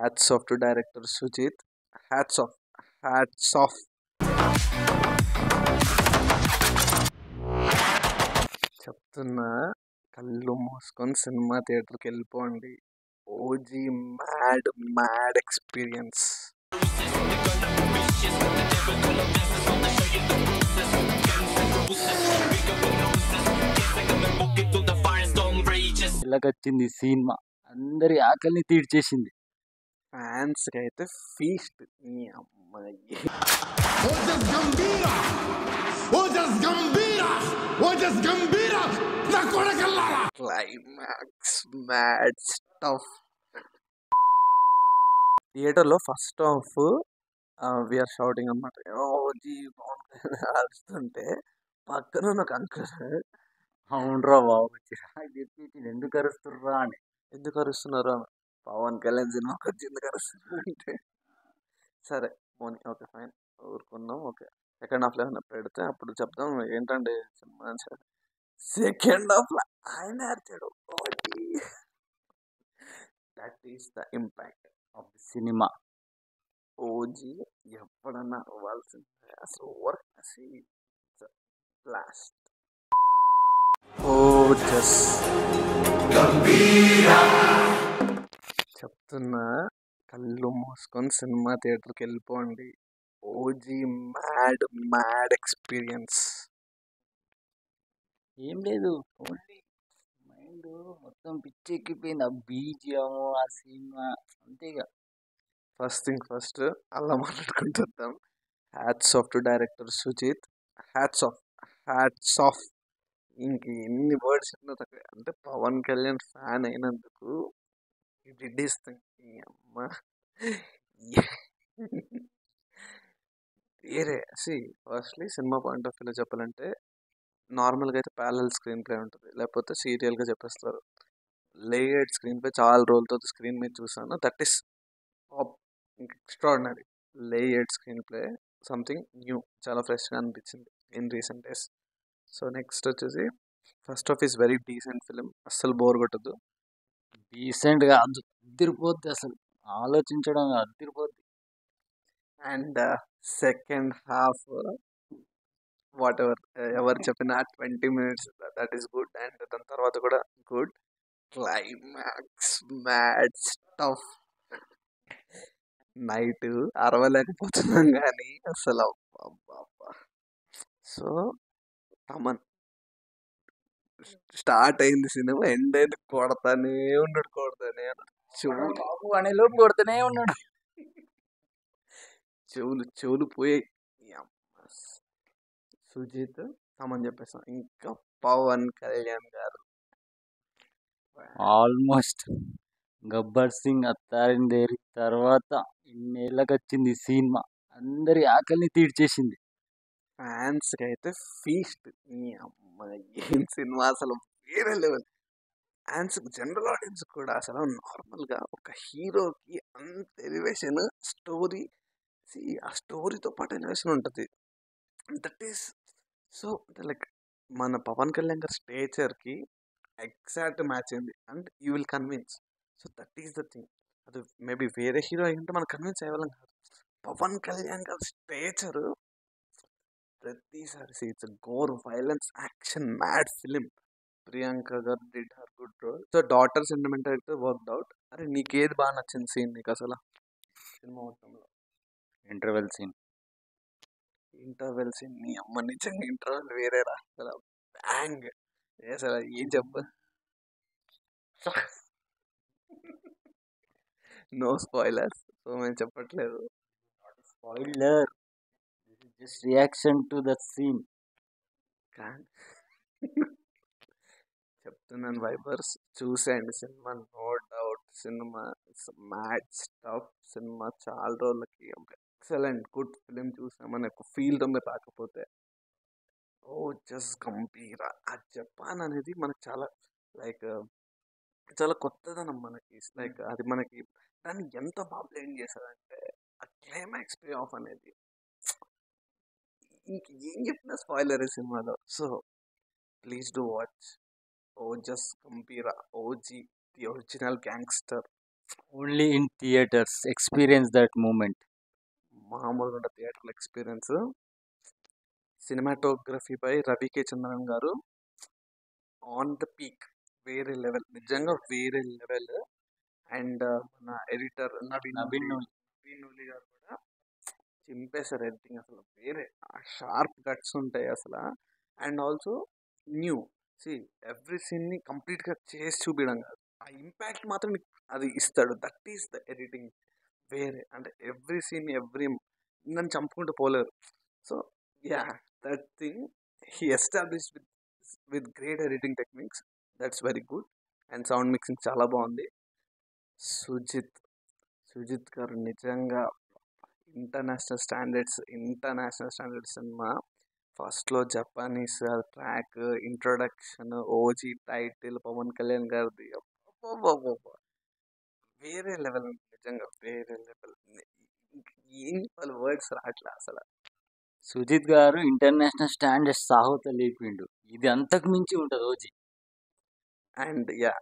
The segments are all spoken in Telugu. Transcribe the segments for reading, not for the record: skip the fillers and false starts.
Hats off to director Sujeeth. Hats off, hats off. చెప్తున్నా, కళ్ళు మూసుకొని సినిమా థియేటర్కి వెళ్ళిపోండి. OG mad mad experience. ఇలాగొచ్చింది సినిమా, అందరి ఆకలిని తీర్చేసింది. ఫ్యాన్స్ కి అయితే ఫీస్ట్. ఈ అమ్మాయి క్లైమాక్స్ మ్యాడ్ స్టఫ్. థియేటర్లో ఫస్ట్ హాఫ్ వీఆర్ షౌటింగ్ అనమాట. ఓజీ అరుస్తుంటే పక్కన ఒక అంకుల్, అవునరా బాబు, ఎందుకు అరుస్తుర్రా అని. ఎందుకు అరుస్తున్నారు, పవన్ కళ్యాణ్ సినిమాకి వచ్చి ఎందుకు అరుస్తున్నారు అంటే, సరే పోనీ ఓకే ఫైన్ ఊరుకున్నాం. ఓకే సెకండ్ హాఫ్లో ఏమైనా పెడితే అప్పుడు చెప్దాం ఏంటంటే సినిమా. సెకండ్ హాఫ్లో ఆయన అరిచాడు. That is the impact of the cinema. OG ఎప్పుడన్నా అవ్వాల్సిందే అసలు. లాస్ట్ ఓజస్ చెప్తున్నా, కళ్ళు మూసుకొని సినిమా థియేటర్కి వెళ్ళిపోండి. OG mad mad experience. ఏం లేదు, ఓన్లీ మైండ్ మొత్తం పిచ్చెక్కిపోయింది. ఆ బీజిఎం, ఆ సినిమా, అంతేగా. ఫస్ట్ థింగ్ ఫస్ట్ అలా మాట్లాడుకుంటున్నాం. Hats off to director Sujeeth. Hats off, hats off. ఇంక ఎన్ని వర్డ్స్ చెప్పినా తక్కువ. అంటే పవన్ కళ్యాణ్ ఫ్యాన్ అయినందుకు డిడ్డిస్తాం. ఈ అమ్మ వేరే ఫస్ట్లీ సినిమా పాయింట్ ఆఫ్ వ్యూలో చెప్పాలంటే నార్మల్గా అయితే ప్యారలల్ స్క్రీన్ ప్లే ఉంటుంది, లేకపోతే సీరియల్గా చెప్పేస్తారు. లేయర్డ్ స్క్రీన్ ప్లే చాలా రోజులతో స్క్రీన్ మీద చూసాను. That is extraordinary. Layered screenplay something new, చాలా ఫ్రెష్గా అనిపించింది in recent days. So next వచ్చేసి first half is very decent film, అస్సలు బోర్ కొట్టదు. డీసెంట్గా అదిరిపోద్ది, అసలు ఆలోచించడం అదిరిపోద్ది. అండ్ సెకండ్ హాఫ్ వాట్ ఎవరు చెప్పిన 20 minutes that is good. And దాని తర్వాత కూడా good. Climax mad stuff. Night అరవలేకపోతున్నాం కానీ అసలు అబ్బా. సో తమన్ స్టార్ట్ అయింది సినిమా, ఎండ్ అయింది కొడతానే ఉన్నాడు. బాబు అనేలోపు కొడుతూనే ఉన్నాడు. చెవులు పోయాయి. సుజిత్ తమన్ చెప్పేసాం. ఇంకా పవన్ కళ్యాణ్ గారు ఆల్మోస్ట్ గబ్బర్ సింగ్ అత్తారిందేరి తర్వాత ఇన్నేళ్ళకి వచ్చింది సినిమా, అందరి ఆకలిని తీర్చేసింది. ఫ్యాన్స్ కి అయితే ఫీస్ట్. ఈ అమ్మాయి ఏం సినిమా అసలు, వేరే లెవెల్. ఫ్యాన్స్ జనరల్ ఆడియన్స్ కూడా అసలు నార్మల్గా ఒక హీరోకి అంత ఎలివేషన్, స్టోరీ, ఆ స్టోరీతో పాటు ఎలివేషన్ ఉంటుంది. దట్ ఈస్ సో లైక్ మన పవన్ కళ్యాణ్ గారి స్టేచర్కి ఎగ్జాక్ట్ మ్యాచ్ అయింది. And you will convince. So that is the thing. అది మేబీ వేరే హీరో అయ్యింటే మనం కన్విన్స్ అయ్యేవాళ్ళం కాదు. పవన్ కళ్యాణ్ గారి స్టేచర్ ప్రతిసారి it's gore, violence, action, mad film. Priyanka garu did her good role. So daughter sentiment అయితే వర్క్డ్ అవుట్. అరే నీకేది బాగా నచ్చింది సీన్ నీకు అసలు సినిమా మొత్తంలో? Interval scene. ఇంటర్వెల్ సీన్ నీ అమ్మ నిజంగా ఇంటర్వెల్ వేరేరా అసలు. బ్యాంగ్ అసలు ఏం చెప్ప. నో స్పాయిలర్స్, సో మేము చెప్పట్లేదు. Spoiler, just reaction to the scene. కానీ చెప్తున్నాను వైబర్స్, చూసేయండి cinema, no doubt. Cinema mad stuff. Cinema చాలా రోజులకి ఎక్సలెంట్ గుడ్ ఫిలిం చూసామని ఒక ఫీల్తో మీరు రాకపోతే ఓ జస్ట్ గంభీర. ఆ జపాన్ అనేది మనకు చాలా లైక్ చాలా కొత్తదనం మనకి. లైక్ అది మనకి దాన్ని ఎంత బాగా బ్లెండ్ చేశారంటే ఆ క్లైమాక్స్ పే ఆఫ్ అనేది ఇంక ఏం చెప్పినా స్పాయిలర్ ఈ సినిమాలో. So please do watch Ojas Gambheera, OG the original gangster. Only in theatres experience that moment. మామూలుగా ఉంటుంది థియేటర్ల experience. Cinematography by Ravi K Chandran గారు ఆన్ ద పీక్, వేరే లెవెల్, నిజంగా వేరే లెవెల్. అండ్ మన ఎడిటర్ నవీన్ నవీన్ నూలి, నవీన్ నూలి గారు కూడా చింపేశారు ఎడిటింగ్. అసలు వేరే షార్ప్ కట్స్ ఉంటాయి అసలు. And also new see every సీన్ని కంప్లీట్గా చేసి చూపించడం కాదు, ఆ ఇంపాక్ట్ మాత్రం నీకు అది ఇస్తాడు. That is the editing. వేరే అంటే ఎవ్రీ సీన్ ఎవ్రీ నన్ను చంపుకుంటూ పోలేరు. So yeah, that thing he establish with great editing techniques. That's very good. And sound mixing చాలా బాగుంది. సుజిత్ సుజిత్ గారు నిజంగా ఇంటర్నేషనల్ స్టాండర్డ్స్ సినిమా. ఫస్ట్లో Japanese track, introduction, OG title, Pawan Kalyan గారిది అబ్బబ్బబ్బబ్బ. వేరే లెవెల్, నిజంగా వేరే లెవెల్. ఏం వాళ్ళ వర్డ్స్ రావట్లే అసలు. సుజిత్ గారు ఇంటర్నేషనల్ స్టాండర్డ్స్ సాహోతో లేపిండు. ఇది అంతకు మించి ఉంటుంది OG. And yeah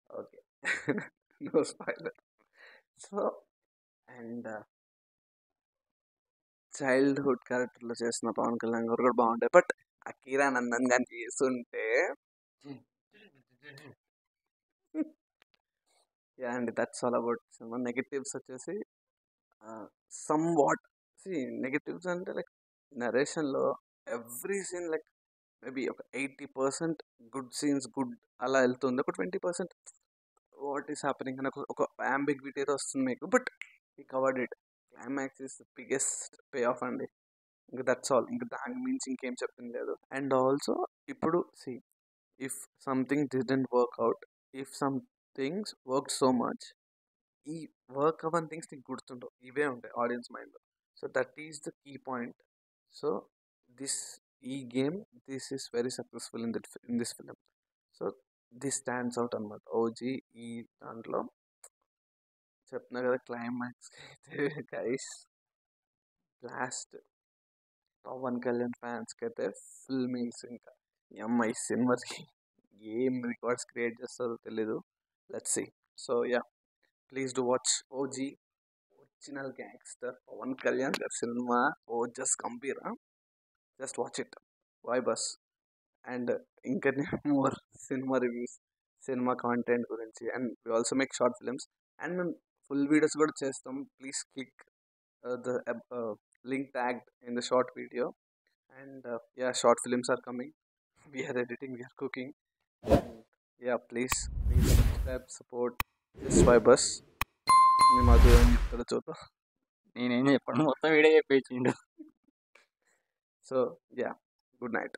okay, no spoiler. So and childhood క్యారెక్టర్లో చేసిన పవన్ కళ్యాణ్ గారు కూడా బాగుంటాయి. బట్ ఆ కిరానందన్ గాని చేస్తుంటే యా అండి, that's all about cinema. Negatives వచ్చేసి సమ్ వాట్ సి నెగటివ్స్ అంటే లైక్ నరేషన్లో ఎవ్రీ సీన్ లైక్ మేబీ ఒక 80% గుడ్ సీన్స్, గుడ్ అలా వెళ్తుంది. ఒక 20% వాట్ ఈస్ హ్యాపెనింగ్ అని ఒక అంబిగ్విటీ అయితే వస్తుంది మీకు. బట్ ఈ covered it. Climax is biggest pay of అండి. ఇంకా దట్స్ ఆల్. ఇంకా దాని మించి ఇంకేం చెప్పింది లేదు. అండ్ ఆల్సో ఇప్పుడు see if something didn't work out, if some things work so much, ఈ వర్క్ అవన్ థింగ్స్ నీకు గుర్తుండవు, ఇవే ఉంటాయి ఆడియన్స్ మైండ్లో. So that is the key point. So this ఈ game this is very successful in this film. So this stands out అనమాట ఓజీ. ఈ దాంట్లో చెప్తున్నా కదా, క్లైమాక్స్ అయితే గైస్ లాస్ట్ పవన్ కళ్యాణ్ ఫ్యాన్స్కి అయితే ఫుల్ మీల్స్. ఇంకా ఈ అమ్మాయి సినిమాకి ఏం రికార్డ్స్ క్రియేట్ చేస్తారో తెలీదు. Let's see. So yeah, please do watch OG. Original gangster Pawan Kalyan గారి సినిమా. ఓ జస్ట్ కంపీరా, just watch it. Vibus. And ఇంకా more cinema reviews, cinema content గురించి. And we also make short films. And మేము ఫుల్ వీడియోస్ కూడా చేస్తాం. Please click the link tagged in the short video. And yeah, short films are coming. We are editing, we are cooking. And yeah, please subscribe, support this Vibus. మీ మధు ఏం చెప్తారో చూద్దాం. నేనేం చెప్పాను, మొత్తం వీడియో చెప్పేసిండు. So yeah, good night.